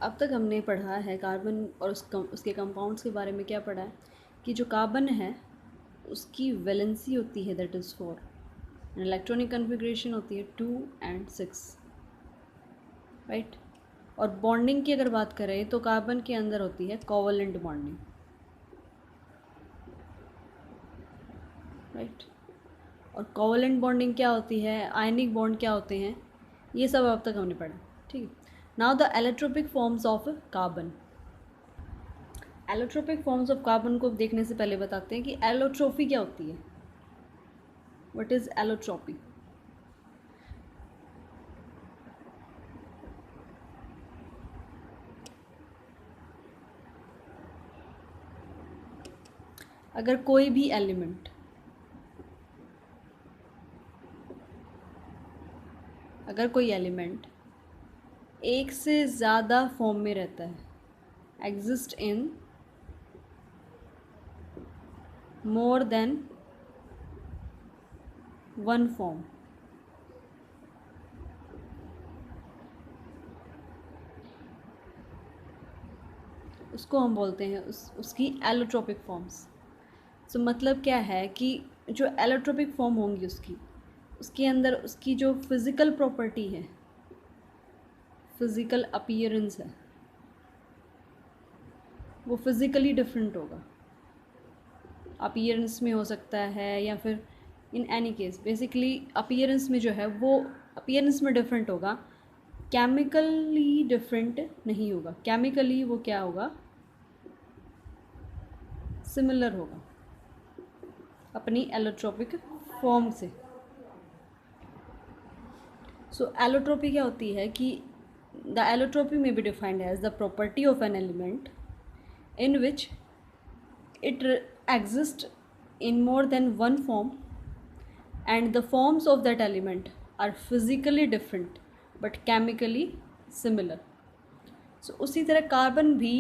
अब तक हमने पढ़ा है कार्बन और उसके कंपाउंड्स के बारे में। क्या पढ़ा है कि जो कार्बन है उसकी वैलेंसी होती है दैट इज़ 4, इलेक्ट्रॉनिक कन्फिग्रेशन होती है 2 and 6, राइट। और बॉन्डिंग की अगर बात करें तो कार्बन के अंदर होती है कोवलेंट बॉन्डिंग, राइट। और कोवलेंट बॉन्डिंग क्या होती है, आयनिक बॉन्ड क्या होते हैं, ये सब अब तक हमने पढ़ा, ठीक है। Now the allotropic forms of carbon. Allotropic forms of carbon को देखने से पहले बताते हैं कि एलोट्रोफी क्या होती है। What is allotropy? अगर कोई भी एलिमेंट, अगर कोई एलिमेंट एक से ज़्यादा फॉर्म में रहता है, exist in more than one form, उसको हम बोलते हैं उसकी एलोट्रोपिक फॉर्म्स। सो मतलब क्या है कि जो एलोट्रोपिक फॉर्म होंगी उसके अंदर उसकी जो फिज़िकल प्रॉपर्टी है, फिज़िकल अपीयरेंस है, वो फिज़िकली डिफरेंट होगा। अपीयरेंस में हो सकता है या फिर in any case basically appearance में जो है वो अपीयरेंस में डिफरेंट होगा, केमिकली डिफरेंट नहीं होगा। केमिकली वो क्या होगा, सिमिलर होगा अपनी एलोट्रोपिक फॉर्म से। सो एलोट्रोपी क्या होती है कि द एलोट्रोपी में be defined as the property of an element in which it exists in more than one form and the forms of that element are physically different but chemically similar. So उसी तरह carbon भी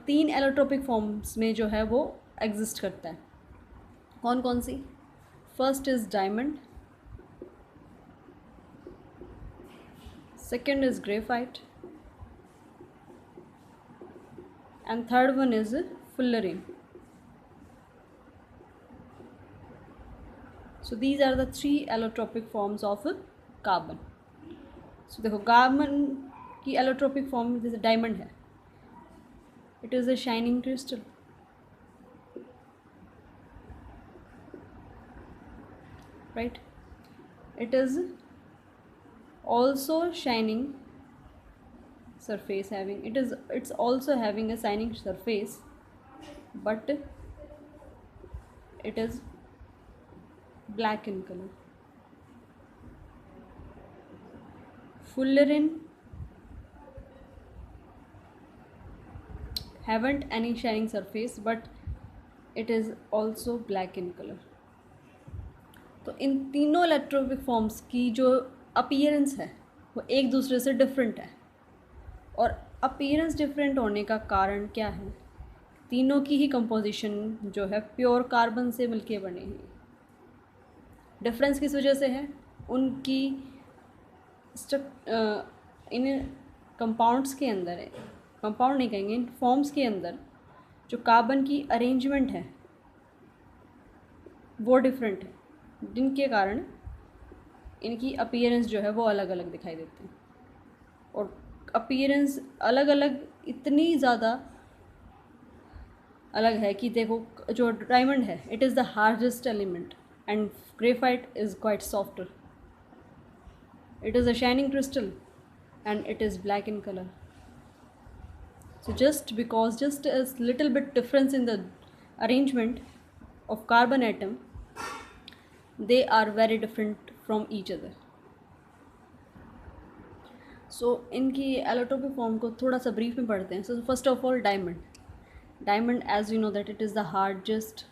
तीन allotropic forms में जो है वो exist करता है। कौन कौन सी? First is diamond, second is graphite and third one is fullerene. So these are the three allotropic forms of carbon. So देखो कार्बन की allotropic form जैसे डायमंड है, it is a shining crystal, right? It is also shining surface having, it's also having a shining surface, but it is black in color. Fullerene haven't any shining surface but it is also black in color. तो इन तीनों इलेक्ट्रोपिक forms की जो appearance है वो एक दूसरे से different है। और अपीयरेंस डिफरेंट होने का कारण क्या है? तीनों की ही कंपोजिशन जो है प्योर कार्बन से मिलके बने हैं। डिफरेंस किस वजह से है? उनकी इन कंपाउंड्स के अंदर है, कंपाउंड नहीं कहेंगे, इन फॉर्म्स के अंदर जो कार्बन की अरेंजमेंट है वो डिफरेंट है, जिनके कारण इनकी अपीयरेंस जो है वो अलग अलग दिखाई देते हैं। और अपीयरेंस अलग अलग इतनी ज़्यादा अलग है कि देखो जो डायमंड है it is the hardest element and graphite is quite softer, it is a shining crystal and it is black in color. So just a little bit difference in the arrangement of carbon atom, they are very different from each other. So इनकी allotropic form को थोड़ा सा brief में पढ़ते हैं. So first of all diamond as you know that it is the hardest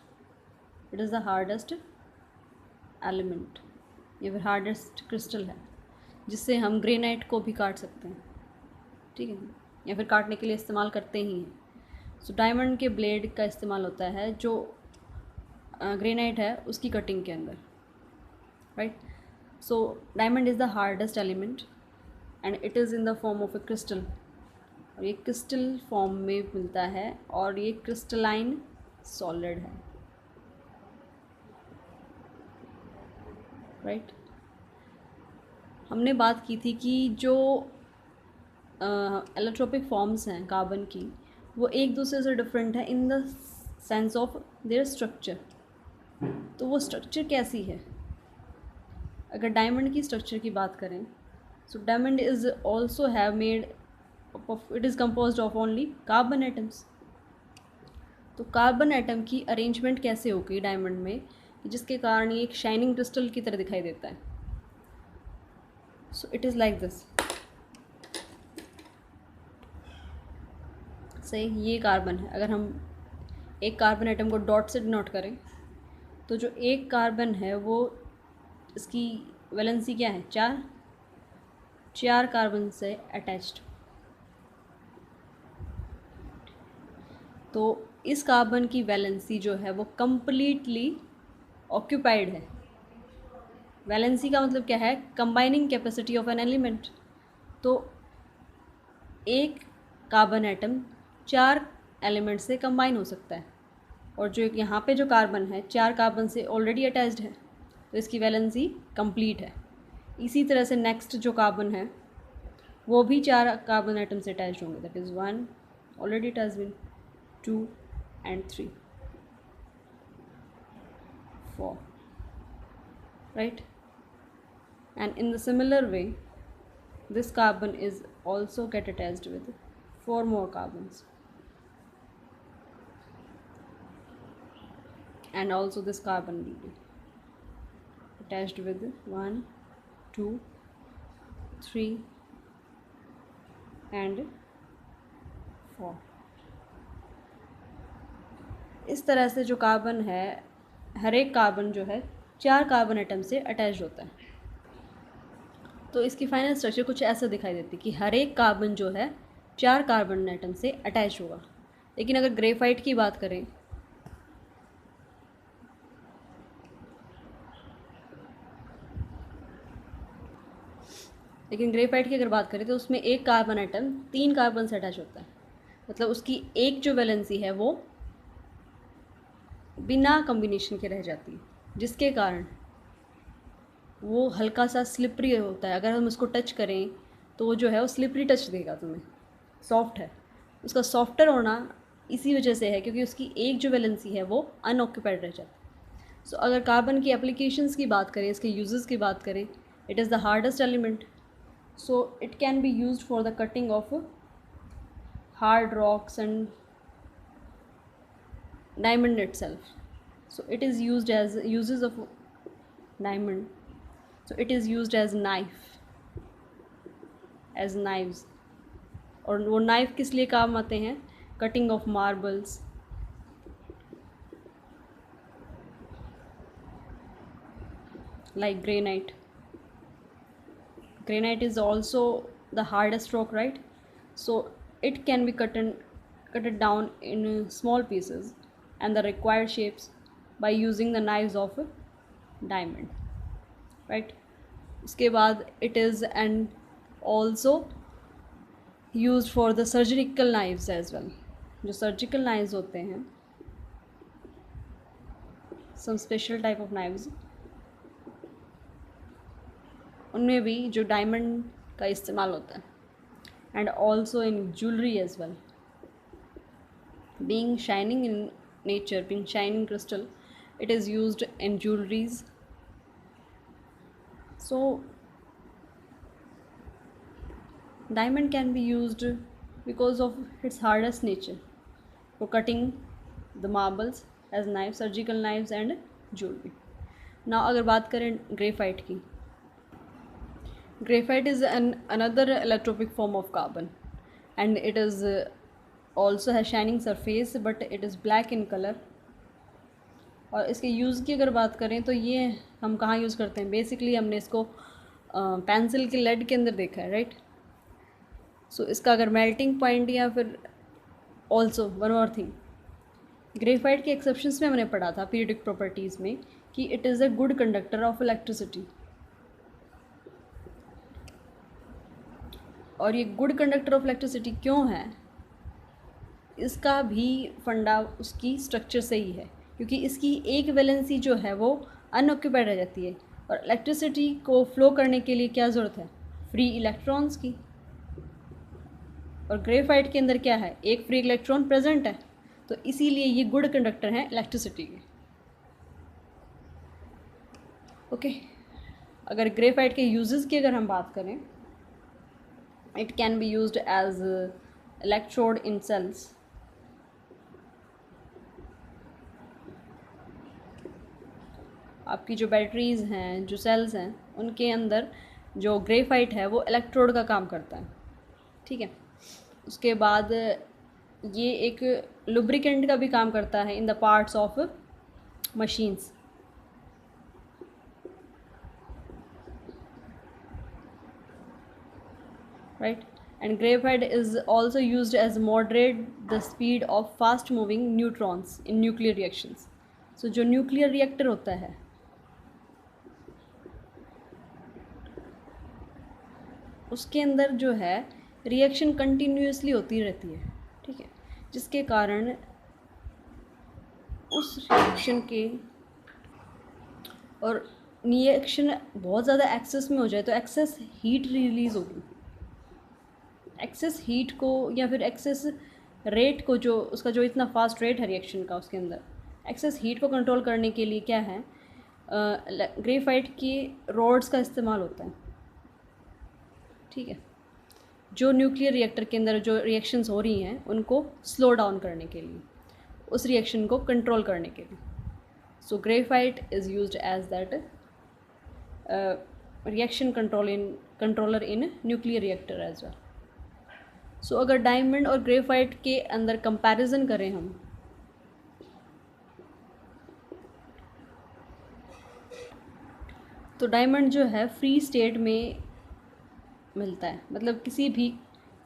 element या फिर hardest crystal है जिससे हम ग्रेनाइट को भी काट सकते हैं, ठीक है, या फिर काटने के लिए इस्तेमाल करते ही हैं। सो डायमंड के ब्लेड का इस्तेमाल होता है जो ग्रेनाइट है उसकी कटिंग के अंदर, right. So diamond is the hardest element and it is in the form of A crystal, और ये क्रिस्टल फॉर्म में मिलता है और ये क्रिस्टलाइन सॉलिड है, राइट। हमने बात की थी कि जो एलोट्रोपिक फॉर्म्स हैं कार्बन की, वो एक दूसरे से डिफरेंट है in the sense of their structure. तो वो स्ट्रक्चर कैसी है? अगर डायमंड की स्ट्रक्चर की बात करें, so diamond is also have made, it is composed of only carbon atoms. तो कार्बन एटम की अरेंजमेंट कैसे होगी डायमंड में, जिसके कारण ये एक शाइनिंग क्रिस्टल की तरह दिखाई देता है। So it is like this. सही, ये कार्बन है। अगर हम एक कार्बन एटम को डॉट से डिनोट करें, तो जो एक कार्बन है वो, इसकी वैलेंसी क्या है? 4 कार्बन से अटैच्ड। तो इस कार्बन की वैलेंसी जो है वो कंप्लीटली ऑक्यूपाइड है। वैलेंसी का मतलब क्या है? Combining capacity of an element. तो एक कार्बन एटम 4 एलिमेंट से कंबाइन हो सकता है, और जो यहाँ पे जो कार्बन है 4 कार्बन से ऑलरेडी अटैच्ड है, तो इसकी वैलेंसी कंप्लीट है। इसी तरह से नेक्स्ट जो कार्बन है वो भी 4 कार्बन एटम से अटैच्ड होंगे, that is 1 already it has been, 2 and 3, 4, right? And in the similar way, this carbon is also get attached with 4 more carbons, and also this carbon will be attached with 1, 2, 3 and 4। इस तरह से जो carbon है, हर एक carbon जो है 4 carbon atom से attach होता है। तो इसकी फाइनल स्ट्रक्चर कुछ ऐसा दिखाई देती है कि हर एक कार्बन जो है 4 कार्बन एटम से अटैच होगा। लेकिन अगर ग्रेफाइट की बात करें, की अगर बात करें तो उसमें एक कार्बन एटम 3 कार्बन से अटैच होता है। मतलब उसकी एक जो वैलेंसी है वो बिना कॉम्बिनेशन के रह जाती है, जिसके कारण वो हल्का सा स्लिपरी होता है। अगर हम उसको टच करें तो वो जो है वो स्लिपरी टच देगा तुम्हें, सॉफ्ट है। उसका सॉफ्टर होना इसी वजह से है क्योंकि उसकी एक जो वैलेंसी है वो अनऑक्यूपाइड रह जाती है। सो अगर कार्बन की एप्लीकेशंस की बात करें, इसके यूजेस की बात करें, it is the hardest element, so it can be used for the cutting of hard rocks and diamond itself. So it is used as uses of diamond, so it is used as knives। और वो knife किस लिए काम आते हैं? Cutting of marbles, like granite is also the hardest rock, right? So it can be cut it down in small pieces and the required shapes by using the knives of diamond, right? उसके बाद it is and also used for the surgical knives as well। जो surgical knives होते हैं, some special type of knives, उनमें भी जो diamond का इस्तेमाल होता है। And also in jewellery as well, being shining in nature, being shining crystal, it is used in jewelries। So diamond can be used because of its hardest nature for cutting the marbles as knives, surgical knives and jewelry। now अगर बात करें graphite की, graphite is another allotropic form of carbon, and it is also has shining surface but it is black in color। और इसके use की अगर बात करें तो ये हम कहाँ यूज़ करते हैं? बेसिकली हमने इसको पेंसिल के लेड के अंदर देखा है, राइट? सो इसका अगर मेल्टिंग पॉइंट या फिर ऑल्सो वन और थिंग, ग्रेफाइट के एक्सेप्शंस में हमने पढ़ा था पीरियोडिक प्रॉपर्टीज़ में कि it is a good conductor of electricity. और ये गुड कंडक्टर ऑफ इलेक्ट्रिसिटी क्यों है, इसका भी फंडा उसकी स्ट्रक्चर से ही है, क्योंकि इसकी एक वैलेंसी जो है वो अनऑक्यूपाइड रह जाती है, और इलेक्ट्रिसिटी को फ्लो करने के लिए क्या ज़रूरत है, फ्री इलेक्ट्रॉन्स की। और ग्रेफाइट के अंदर क्या है, एक फ्री इलेक्ट्रॉन प्रेजेंट है, तो इसीलिए ये गुड कंडक्टर हैं इलेक्ट्रिसिटी के। ओके, अगर ग्रेफाइट के यूजेस की अगर हम बात करें, it can be used as electrode in cells. आपकी जो बैटरीज़ हैं, जो सेल्स हैं, उनके अंदर जो ग्रेफाइट है वो इलेक्ट्रोड का काम करता है, ठीक है। उसके बाद ये एक लुब्रिकेंट का भी काम करता है in the parts of machines. Right, and graphite is also used as moderate the speed of fast moving neutrons in nuclear reactions. So जो न्यूक्लियर रिएक्टर होता है उसके अंदर जो है रिएक्शन कंटिन्यूसली होती रहती है, ठीक है, जिसके कारण उस रिएक्शन के और रिएक्शन बहुत ज़्यादा एक्सेस में हो जाए तो एक्सेस हीट रिलीज़ होगी। एक्सेस हीट को या फिर एक्सेस रेट को, जो उसका जो इतना फास्ट रेट है रिएक्शन का, उसके अंदर एक्सेस हीट को कंट्रोल करने के लिए क्या है, ग्रेफाइट की रॉड्स का इस्तेमाल होता है, ठीक है, जो न्यूक्लियर रिएक्टर के अंदर जो रिएक्शंस हो रही हैं उनको स्लो डाउन करने के लिए, उस रिएक्शन को कंट्रोल करने के लिए। So graphite is used as that reaction controller in nuclear reactor as well. So अगर डायमंड और ग्रेफाइट के अंदर कंपैरिजन करें हम, तो डायमंड जो है फ्री स्टेट में मिलता है, मतलब किसी भी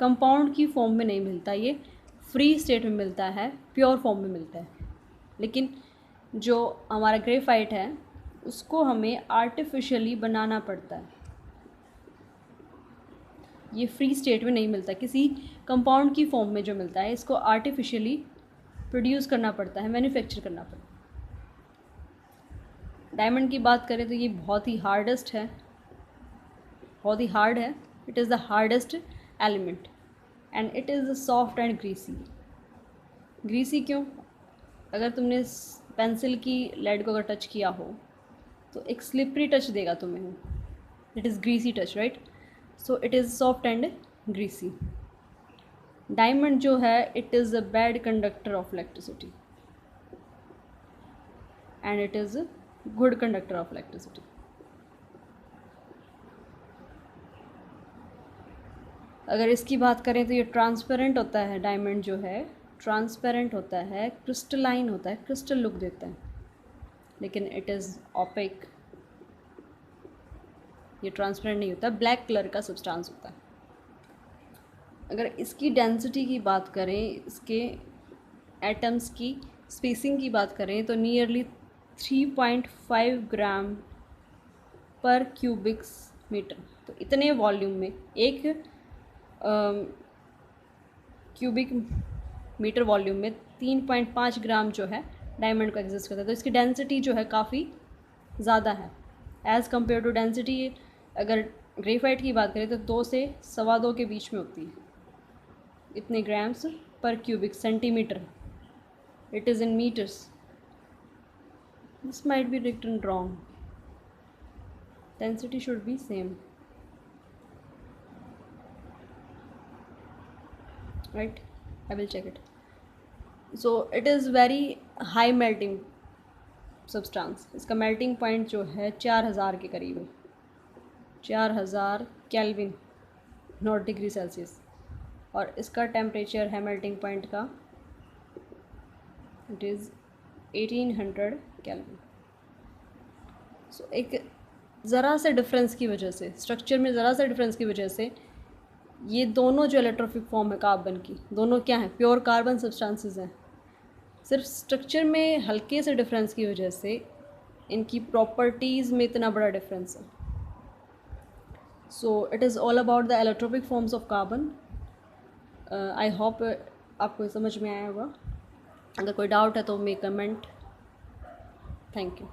कंपाउंड की फॉर्म में नहीं मिलता, ये फ्री स्टेट में मिलता है, प्योर फॉर्म में मिलता है। लेकिन जो हमारा ग्रेफाइट है उसको हमें आर्टिफिशियली बनाना पड़ता है, ये फ्री स्टेट में नहीं मिलता, किसी कंपाउंड की फॉर्म में जो मिलता है इसको आर्टिफिशियली प्रोड्यूस करना पड़ता है, मैन्युफैक्चर करना पड़ता है। डायमंड की बात करें तो ये बहुत ही हार्डेस्ट है, बहुत ही हार्ड है, it is the hardest element and it is soft and greasy. Greasy क्यों, अगर तुमने पेंसिल की लेड को अगर टच किया हो तो एक स्लिपरी टच देगा तुम्हें, it is greasy touch, right. So it is soft and greasy. Diamond जो है it is a bad conductor of electricity and it is good conductor of electricity. अगर इसकी बात करें तो ये ट्रांसपेरेंट होता है, डायमंड जो है ट्रांसपेरेंट होता है, क्रिस्टलाइन होता है, क्रिस्टल लुक देता है, लेकिन इट इज़ ओपेक, ये ट्रांसपेरेंट नहीं होता, ब्लैक कलर का सब्सटेंस होता है। अगर इसकी डेंसिटी की बात करें, इसके एटम्स की स्पेसिंग की बात करें तो नियरली 3.5 ग्राम पर क्यूबिक मीटर। तो इतने वॉल्यूम में एक क्यूबिक मीटर वॉल्यूम में 3.5 ग्राम जो है डायमंड का एग्जिस्ट करता है। तो इसकी डेंसिटी जो है काफ़ी ज़्यादा है एज़ कम्पेयर टू डेंसिटी। अगर ग्रेफाइट की बात करें तो 2 से 2.25 के बीच में होती है, इतने ग्राम्स पर cubic centimetre, it is in metres. This might be written wrong, density should be same, right? I will check it. So it is very high melting substance, इसका melting point जो है 4000 के करीब है, 4000 केल्विन, नॉट डिग्री सेल्सियस, और इसका temperature है melting point का इट इज़ 1800 केल्विन। सो एक ज़रा से डिफरेंस की वजह से, स्ट्रक्चर में ज़रा से डिफरेंस की वजह से ये दोनों जो इलेक्ट्रोफिक फॉर्म है कार्बन की, दोनों क्या हैं, प्योर कार्बन सब्सटेंसेस हैं। सिर्फ स्ट्रक्चर में हल्के से डिफरेंस की वजह से इनकी प्रॉपर्टीज़ में इतना बड़ा डिफरेंस है। So it is all about the allotropic forms of carbon. I hope आपको समझ में आया होगा। अगर कोई डाउट है तो मे कमेंट। Thank you.